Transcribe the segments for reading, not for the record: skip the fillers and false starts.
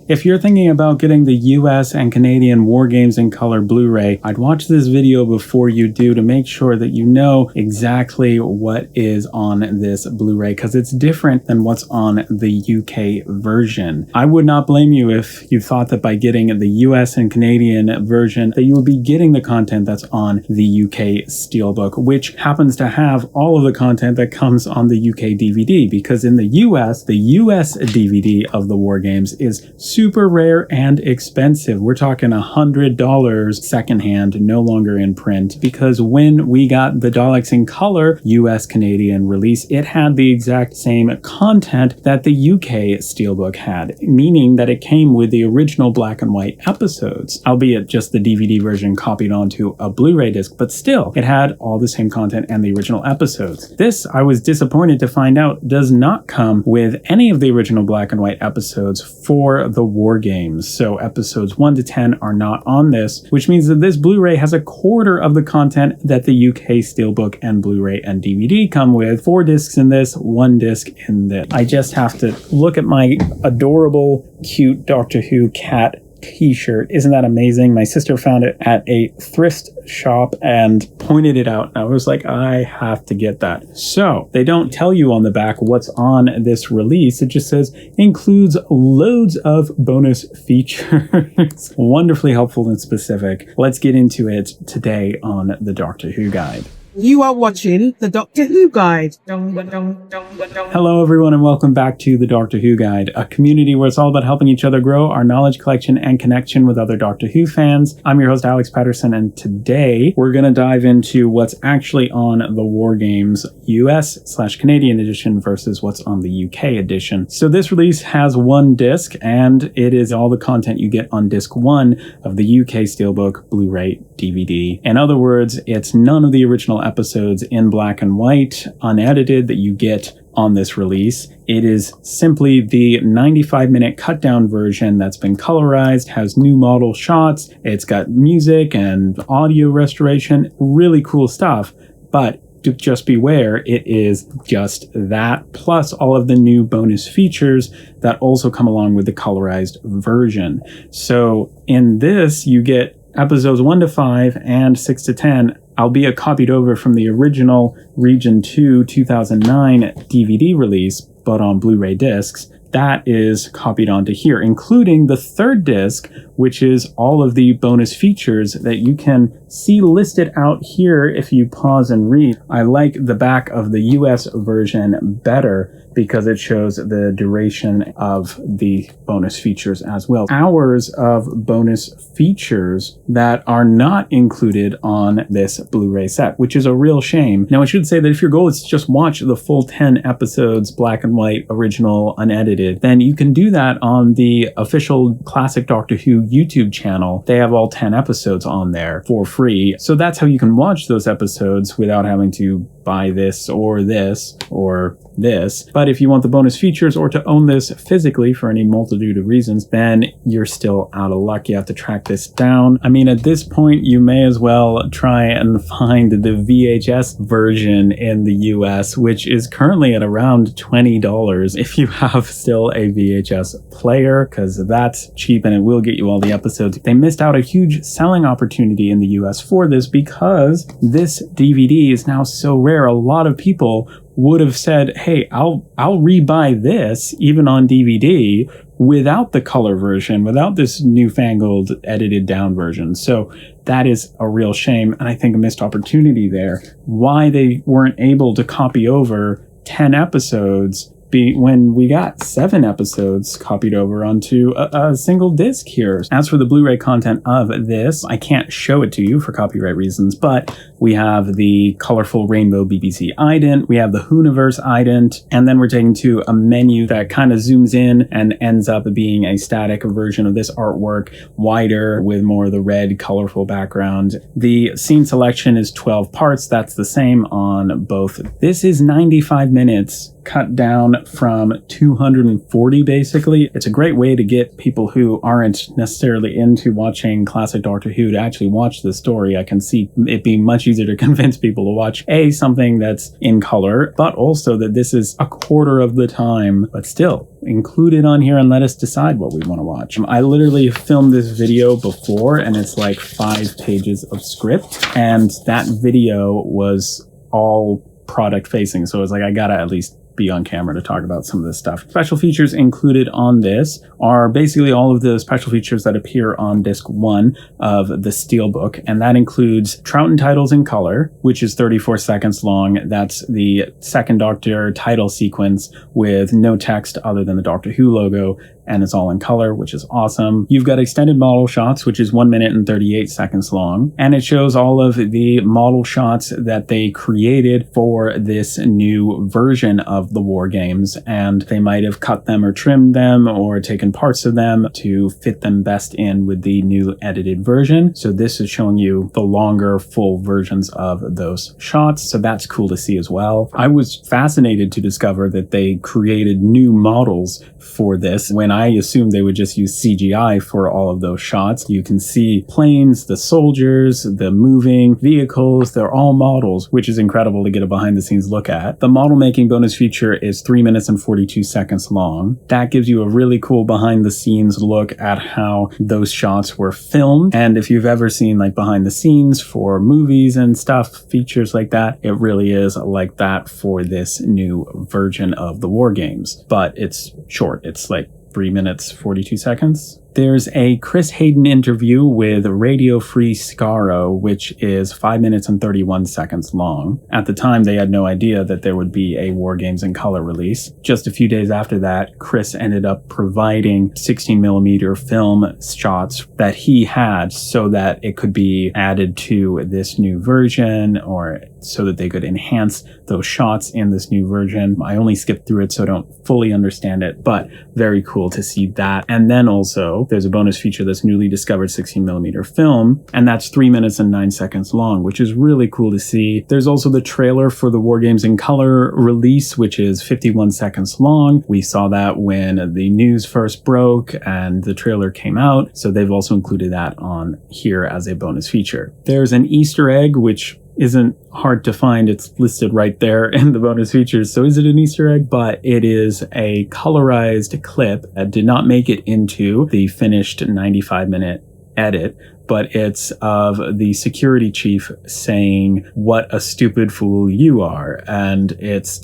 If you're thinking about getting the US and Canadian War Games in Color Blu-ray, I'd watch this video before you do to make sure that you know exactly what is on this Blu-ray, because it's different than what's on the UK version. I would not blame you if you thought that by getting the US and Canadian version that you would be getting the content that's on the UK Steelbook, which happens to have all of the content that comes on the UK DVD, because in the US DVD of the War Games is super rare and expensive. We're talking $100 secondhand, no longer in print, because when we got the Daleks in color US Canadian release, it had the exact same content that the UK Steelbook had, meaning that it came with the original black and white episodes, albeit just the DVD version copied onto a Blu-ray disc, but still, it had all the same content and the original episodes. This, I was disappointed to find out, does not come with any of the original black and white episodes for the War Games. So episodes 1 to 10 are not on this, which means that this Blu-ray has a quarter of the content that the UK Steelbook and Blu-ray and DVD come with. 4 discs in this, 1 disc in this. I just have to look at my adorable, cute Doctor Who cat t-shirt. Isn't that amazing? My sister found it at a thrift shop and pointed it out. I was like, I have to get that. So they don't tell you on the back what's on this release. It just says includes loads of bonus features. Wonderfully helpful and specific. Let's get into it today on the Doctor Who Guide. You are watching the Doctor Who Guide. Hello everyone and welcome back to the Doctor Who Guide, a community where it's all about helping each other grow our knowledge collection and connection with other Doctor Who fans. I'm your host Alex Patterson, and today we're going to dive into what's actually on the War Games US/Canadian edition versus what's on the UK edition. So this release has 1 disc, and it is all the content you get on disc 1 of the UK Steelbook, Blu-ray, DVD. In other words, it's none of the original episodes in black and white, unedited, that you get on this release. It is simply the 95-minute cut-down version that's been colorized, has new model shots, it's got music and audio restoration, really cool stuff, but just beware, it is just that, plus all of the new bonus features that also come along with the colorized version. So in this, you get episodes 1 to 5 and 6 to 10, albeit copied over from the original Region 2 2009 DVD release, but on Blu-ray discs. That is copied onto here, including the 3rd disc, which is all of the bonus features that you can see listed out here if you pause and read. I like the back of the US version better because it shows the duration of the bonus features as well. Hours of bonus features that are not included on this Blu-ray set, which is a real shame. Now, I should say that if your goal is to just watch the full 10 episodes, black and white, original, unedited, then you can do that on the official Classic Doctor Who YouTube channel. They have all 10 episodes on there for free. So that's how you can watch those episodes without having to buy this or this or this. But if you want the bonus features or to own this physically for any multitude of reasons, then you're still out of luck. You have to track this down. I mean, at this point, you may as well try and find the VHS version in the US, which is currently at around $20 if you have still a VHS player, because that's cheap and it will get you all the episodes. They missed out a huge selling opportunity in the US for this because this DVD is now so rare. A lot of people would have said, hey, I'll rebuy this even on DVD without the color version, without this newfangled edited down version. So that is a real shame, and I think a missed opportunity there. Why they weren't able to copy over 10 episodes when we got 7 episodes copied over onto a single disc here. As for the Blu-ray content of this, I can't show it to you for copyright reasons, but we have the colorful rainbow BBC ident, we have the Whoniverse ident, and then we're taken to a menu that kind of zooms in and ends up being a static version of this artwork, wider with more of the red colorful background. The scene selection is 12 parts. That's the same on both. This is 95 minutes cut down from 240 basically. It's a great way to get people who aren't necessarily into watching classic Doctor Who to actually watch the story. I can see it being much easier to convince people to watch something that's in color, but also that this is a quarter of the time, but still include it on here and let us decide what we want to watch. I literally filmed this video before and it's like 5 pages of script, and that video was all product facing, so it was like I gotta at least be on camera to talk about some of this stuff. Special features included on this are basically all of the special features that appear on disc 1 of the steelbook, and that includes Troughton titles in color, which is 34 seconds long. That's the second Doctor title sequence with no text other than the Doctor Who logo, and it's all in color, which is awesome. You've got extended model shots, which is 1 minute and 38 seconds long, and it shows all of the model shots that they created for this new version of the War Games, and they might have cut them or trimmed them or taken parts of them to fit them best in with the new edited version. So this is showing you the longer full versions of those shots, so that's cool to see as well. I was fascinated to discover that they created new models for this when I assumed they would just use CGI for all of those shots. You can see planes, the soldiers, the moving vehicles, they're all models, which is incredible to get a behind the scenes look at. The model making bonus feature is 3 minutes and 42 seconds long. That gives you a really cool behind the scenes look at how those shots were filmed. And if you've ever seen like behind the scenes for movies and stuff, features like that, it really is like that for this new version of the War Games. But it's short. It's like 3 minutes, 42 seconds. There's a Chris Hayden interview with Radio Free Scaro, which is 5 minutes and 31 seconds long. At the time, they had no idea that there would be a War Games in color release. Just a few days after that, Chris ended up providing 16mm film shots that he had so that it could be added to this new version, or so that they could enhance those shots in this new version. I only skipped through it, so I don't fully understand it, but very cool to see that. And then also, there's a bonus feature that's newly discovered 16mm film, and that's 3 minutes and 9 seconds long, which is really cool to see. There's also the trailer for the War Games in color release, which is 51 seconds long. We saw that when the news first broke and the trailer came out, so they've also included that on here as a bonus feature. There's an Easter egg, which isn't hard to find. It's listed right there in the bonus features. So is it an Easter egg? But it is a colorized clip that did not make it into the finished 95-minute edit, but it's of the security chief saying, "What a stupid fool you are." And it's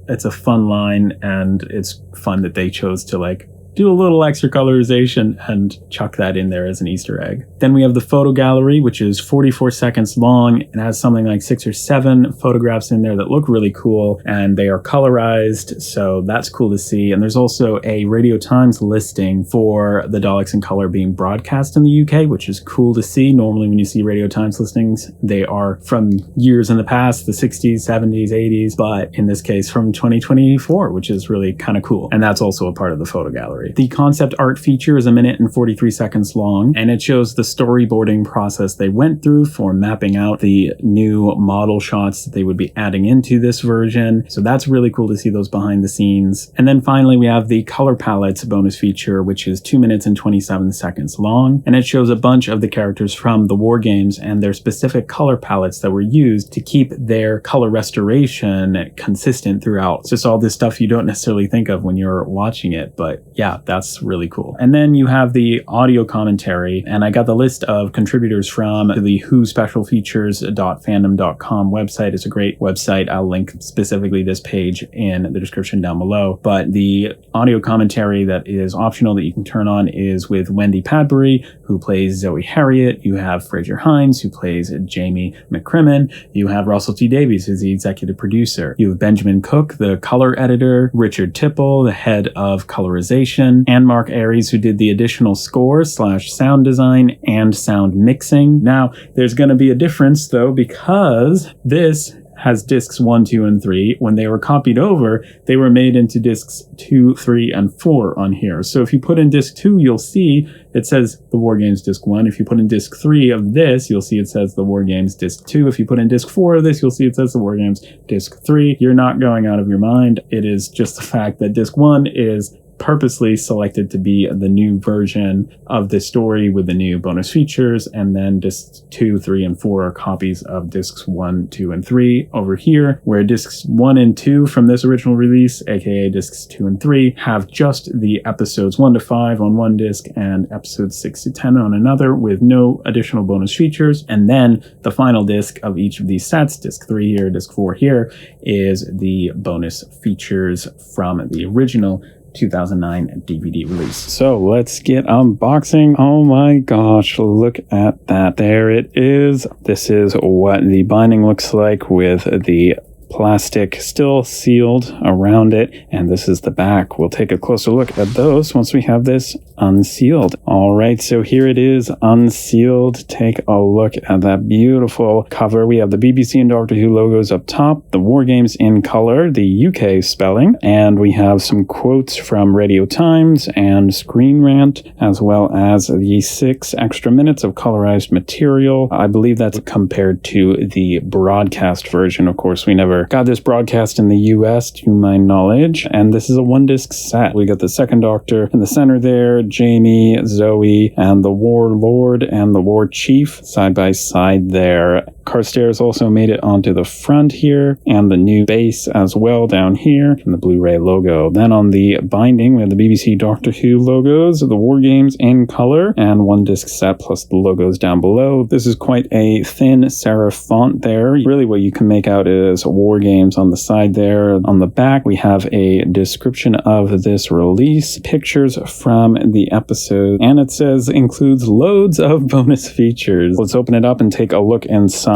a fun line, and it's fun that they chose to like do a little extra colorization and chuck that in there as an Easter egg. Then we have the photo gallery, which is 44 seconds long and has something like 6 or 7 photographs in there that look really cool, and they are colorized, so that's cool to see. And there's also a Radio Times listing for the Daleks in color being broadcast in the UK, which is cool to see. Normally when you see Radio Times listings, they are from years in the past, the 60s, 70s, 80s, but in this case from 2024, which is really kind of cool. And that's also a part of the photo gallery. The concept art feature is 1 minute and 43 seconds long, and it shows the storyboarding process they went through for mapping out the new model shots that they would be adding into this version. So that's really cool to see those behind the scenes. And then finally, we have the color palettes bonus feature, which is 2 minutes and 27 seconds long, and it shows a bunch of the characters from the War Games and their specific color palettes that were used to keep their color restoration consistent throughout. It's just all this stuff you don't necessarily think of when you're watching it, but yeah, that's really cool. And then you have the audio commentary, and I got the list of contributors from the Who Special Features.fandom.com website. It's a great website. I'll link specifically this page in the description down below. But the audio commentary that is optional that you can turn on is with Wendy Padbury, who plays Zoe Harriet. You have Fraser Hines, who plays Jamie McCrimmon. You have Russell T Davies, who's the executive producer. You have Benjamin Cook, the color editor, Richard Tipple, the head of colorization, and Mark Aries, who did the additional score / sound design and sound mixing. Now, there's going to be a difference though, because this has discs 1, 2, and 3. When they were copied over, they were made into discs 2, 3, and 4 on here. So if you put in disc 2, you'll see it says the War Games disc 1. If you put in disc 3 of this, you'll see it says the War Games disc 2. If you put in disc 4 of this, you'll see it says the War Games disc 3. You're not going out of your mind. It is just the fact that disc 1 is purposely selected to be the new version of the story with the new bonus features, and then discs 2, 3, and 4 are copies of discs 1, 2, and 3 over here, where discs 1 and 2 from this original release, aka discs 2 and 3, have just the episodes 1 to 5 on one disc and episodes 6 to 10 on another, with no additional bonus features. And then the final disc of each of these sets, disc 3 here, disc 4 here, is the bonus features from the original 2009 DVD release. So let's get unboxing. Oh my gosh, look at that. There it is. This is what the binding looks like with the plastic still sealed around it, and this is the back. We'll take a closer look at those once we have this unsealed. All right, so here it is unsealed. Take a look at that beautiful cover. We have the BBC and Doctor Who logos up top, the War Games in color, the UK spelling, and we have some quotes from Radio Times and Screen Rant, as well as the 6 extra minutes of colorized material. I believe that's compared to the broadcast version. Of course, we never got this broadcast in the US to my knowledge, and this is a 1-disc set. We got the second Doctor in the center there, Jamie, Zoe, and the Warlord and the War Chief side by side there. Carstairs also made it onto the front here, and the new base as well down here, and the Blu-ray logo. Then on the binding, we have the BBC Doctor Who logos, the War Games in color, and 1-disc set plus the logos down below. This is quite a thin serif font there. Really what you can make out is War Games on the side there. On the back, we have a description of this release, pictures from the episode, and it says includes loads of bonus features. Let's open it up and take a look inside.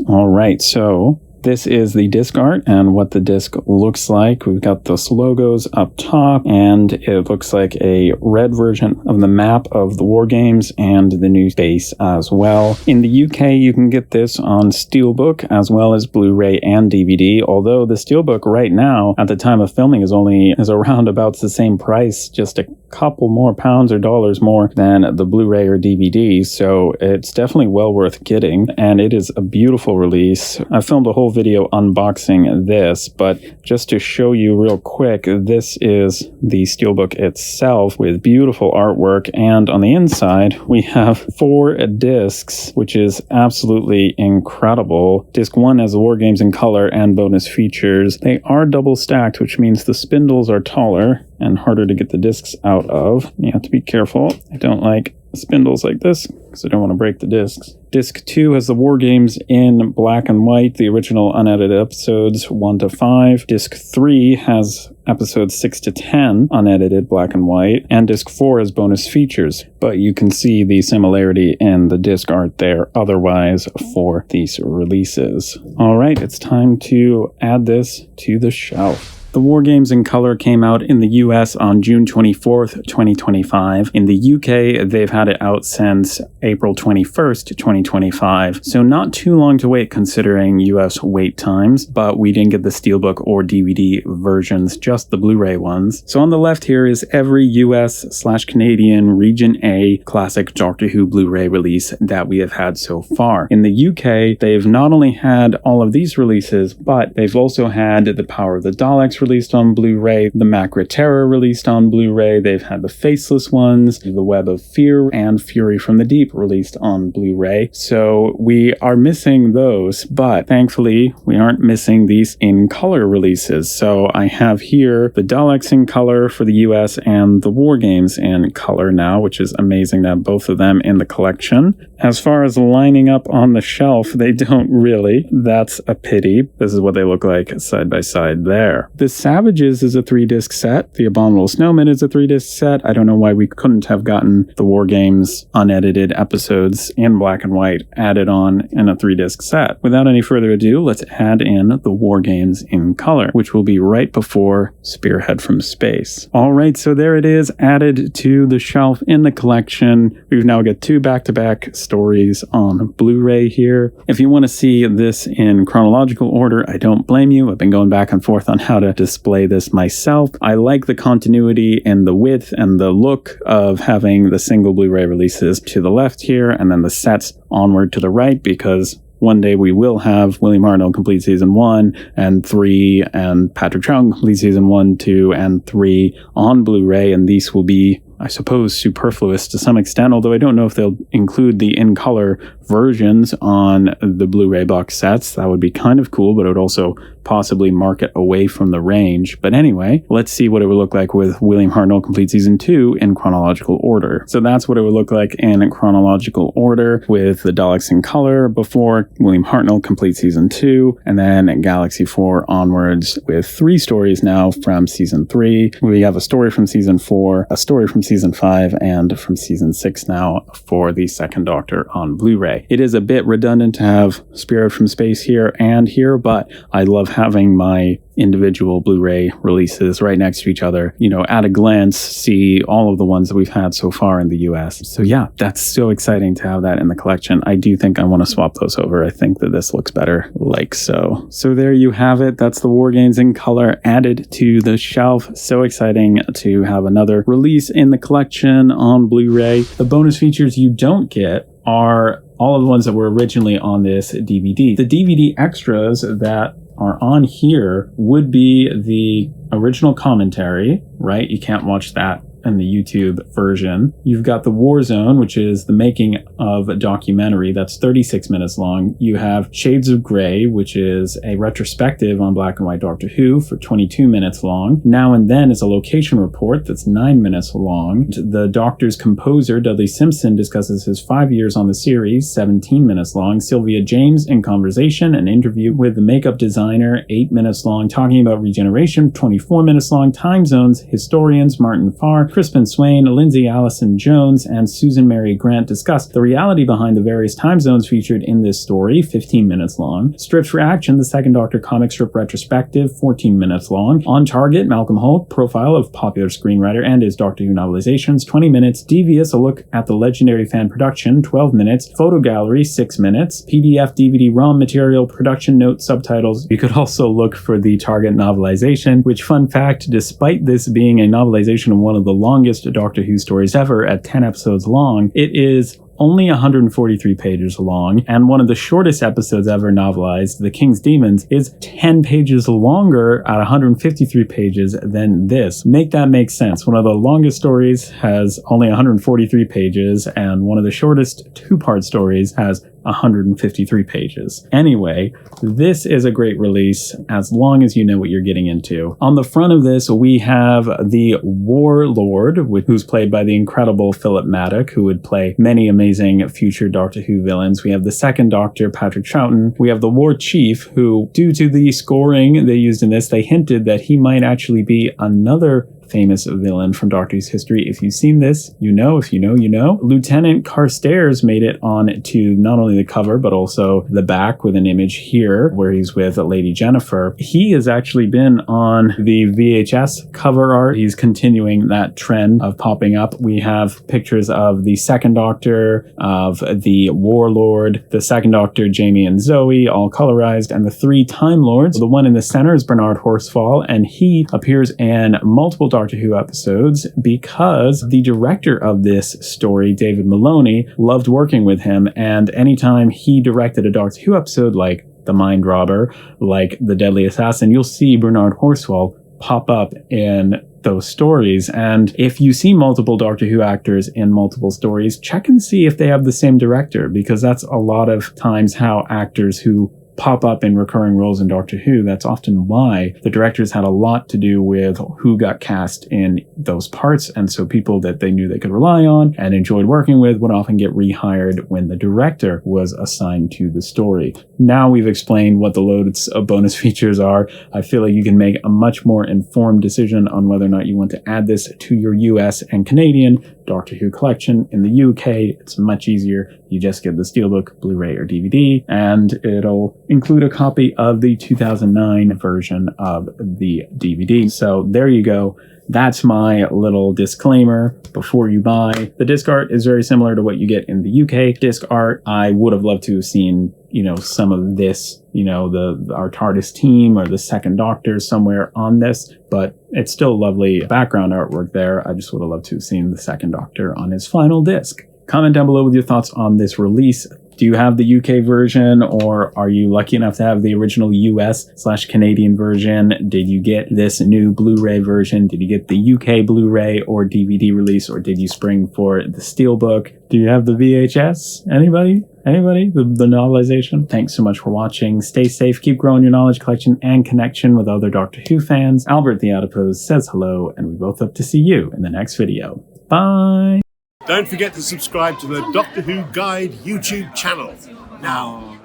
All right, so this is the disc art and what the disc looks like. We've got those logos up top, and it looks like a red version of the map of the War Games and the new base as well. In the UK, you can get this on steelbook as well as Blu-ray and DVD, although the steelbook right now, at the time of filming, is around about the same price, just a couple more pounds or dollars more than the Blu-ray or DVD, so it's definitely well worth getting, and it is a beautiful release. I filmed a whole video unboxing this, but just to show you real quick, this is the steelbook itself with beautiful artwork, and on the inside we have 4 discs, which is absolutely incredible. Disc 1 has the War Games in color and bonus features. They are double stacked, which means the spindles are taller and harder to get the discs out of. You have to be careful. I don't like spindles like this because I don't want to break the discs. Disc 2 has the War Games in black and white, the original unedited episodes 1 to 5. Disc 3 has episodes 6 to 10, unedited black and white, and Disc 4 has bonus features, but you can see the similarity in the disc art there otherwise for these releases. All right, it's time to add this to the shelf. The War Games in color came out in the US on June 24th, 2025. In the UK, they've had it out since April 21st, 2025. So not too long to wait considering US wait times, but we didn't get the steelbook or DVD versions, just the Blu-ray ones. So on the left here is every US/Canadian Region A classic Doctor Who Blu-ray release that we have had so far. In the UK, they've not only had all of these releases, but they've also had The Power of the Daleks released on Blu-ray, the Macra Terror released on Blu-ray, they've had the Faceless ones, The Web of Fear, and Fury from the Deep released on Blu-ray. So we are missing those, but thankfully we aren't missing these in color releases. So I have here the Daleks in color for the US and the War Games in color now, which is amazing to have both of them in the collection. As far as lining up on the shelf, they don't really. That's a pity. This is what they look like side by side there. The Savages is a 3-disc set. The Abominable Snowman is a 3-disc set. I don't know why we couldn't have gotten the War Games unedited episodes in black and white added on in a 3-disc set. Without any further ado, let's add in the War Games in color, which will be right before Spearhead from Space. All right, so there it is, added to the shelf in the collection. We've now got 2 back-to-back stories on Blu-ray here. If you want to see this in chronological order, I don't blame you. I've been going back and forth on how to display this myself. I like the continuity and the width and the look of having the single Blu-ray releases to the left here and then the sets onward to the right, because one day we will have William Hartnell complete season 1 and 3 and Patrick Troughton complete season 1, 2, and 3 on Blu-ray, and these will be, I suppose, superfluous to some extent, although I don't know if they'll include the in-color versions on the Blu-ray box sets. That would be kind of cool, but it would also possibly mark it away from the range. But anyway, let's see what it would look like with William Hartnell complete season 2 in chronological order. So that's what it would look like in chronological order, with the Daleks in color before William Hartnell complete season 2, and then Galaxy 4 onwards with 3 stories now from season 3. We have a story from season 4, a story from season 5, and from season 6 now for the Second Doctor on Blu-ray. It is a bit redundant to have Spirit from Space here and here, but I love having my individual Blu-ray releases right next to each other, at a glance, see all of the ones that we've had so far in the US. So yeah, that's so exciting to have that in the collection. I do think I want to swap those over. I think that this looks better like so. So there you have it. That's the War Games in color added to the shelf. So exciting to have another release in the collection on Blu-ray. The bonus features you don't get are all of the ones that were originally on this DVD. The DVD extras that are on here would be the original commentary, right? You can't watch that in the YouTube version. You've got the War Zone, which is the making of a documentary that's 36 minutes long. You have Shades of Grey, which is a retrospective on black and white Doctor Who for 22 minutes long. Now and Then is a location report that's 9 minutes long. The Doctor's composer, Dudley Simpson, discusses his 5 years on the series, 17 minutes long. Sylvia James in conversation, an interview with the makeup designer, 8 minutes long, talking about regeneration, 24 minutes long. Time Zones, historians Martin Farr, Crispin Swain, Lindsay Allison Jones, and Susan Mary Grant discuss the reality behind the various time zones featured in this story, 15 minutes long. Strips for Action, the Second Doctor comic strip retrospective, 14 minutes long. On Target, Malcolm Holt, profile of popular screenwriter and his Doctor Who novelizations, 20 minutes. Devious, a look at the legendary fan production, 12 minutes. Photo gallery, 6 minutes. PDF, DVD, ROM material, production notes, subtitles. You could also look for the Target novelization, which, fun fact, despite this being a novelization of one of the longest Doctor Who stories ever at 10 episodes long, it is only 143 pages long, and one of the shortest episodes ever novelized, The King's Demons, is 10 pages longer at 153 pages than this. Make that make sense. One of the longest stories has only 143 pages, and one of the shortest 2-part stories has 153 pages. Anyway, this is a great release as long as you know what you're getting into. On the front of this, we have the Warlord, who's played by the incredible Philip Maddock, who would play many amazing future Doctor Who villains. We have the Second Doctor, Patrick Troughton. We have the War Chief, who, due to the scoring they used in this, they hinted that he might actually be another famous villain from Doctor Who's history. If you've seen this, you know. If you know, you know. Lieutenant Carstairs made it on to not only the cover, but also the back with an image here where he's with Lady Jennifer. He has actually been on the VHS cover art. He's continuing that trend of popping up. We have pictures of the Second Doctor, of the Warlord, the Second Doctor, Jamie and Zoe, all colorized, and the 3 Time Lords. The one in the center is Bernard Horsfall, and he appears in multiple Doctor Who episodes because the director of this story, David Maloney, loved working with him, and anytime he directed a Doctor Who episode like The Mind Robber, like The Deadly Assassin, you'll see Bernard Horsfall pop up in those stories. And if you see multiple Doctor Who actors in multiple stories, check and see if they have the same director, because that's a lot of times how actors who pop up in recurring roles in Doctor Who, that's often why the directors had a lot to do with who got cast in those parts. And so people that they knew they could rely on and enjoyed working with would often get rehired when the director was assigned to the story. Now we've explained what the loads of bonus features are. I feel like you can make a much more informed decision on whether or not you want to add this to your US and Canadian Doctor Who collection. In the UK, it's much easier. You just get the steelbook, Blu-ray, or DVD, and it'll include a copy of the 2009 version of the DVD. So there you go. That's my little disclaimer before you buy. The disc art is very similar to what you get in the UK disc art. I would have loved to have seen, some of this, our TARDIS team or the second Doctor somewhere on this, but it's still lovely background artwork there. I just would have loved to have seen the second Doctor on his final disc. Comment down below with your thoughts on this release. Do you have the UK version, or are you lucky enough to have the original US/Canadian version? Did you get this new Blu-ray version? Did you get the UK Blu-ray or DVD release, or did you spring for the Steelbook? Do you have the VHS? Anybody? The novelization? Thanks so much for watching. Stay safe, keep growing your knowledge collection and connection with other Doctor Who fans. Albert the Adipose says hello, and we both hope to see you in the next video. Bye! Don't forget to subscribe to the Doctor Who Guide YouTube channel. Now,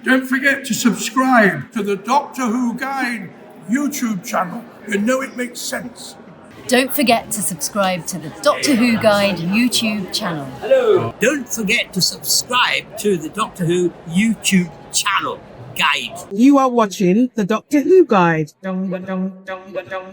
don't forget to subscribe to the Doctor Who Guide YouTube channel. You know it makes sense. Don't forget to subscribe to the Doctor Who Guide YouTube channel. Hello. Don't forget to subscribe to the Doctor Who YouTube channel guide. You are watching the Doctor Who Guide.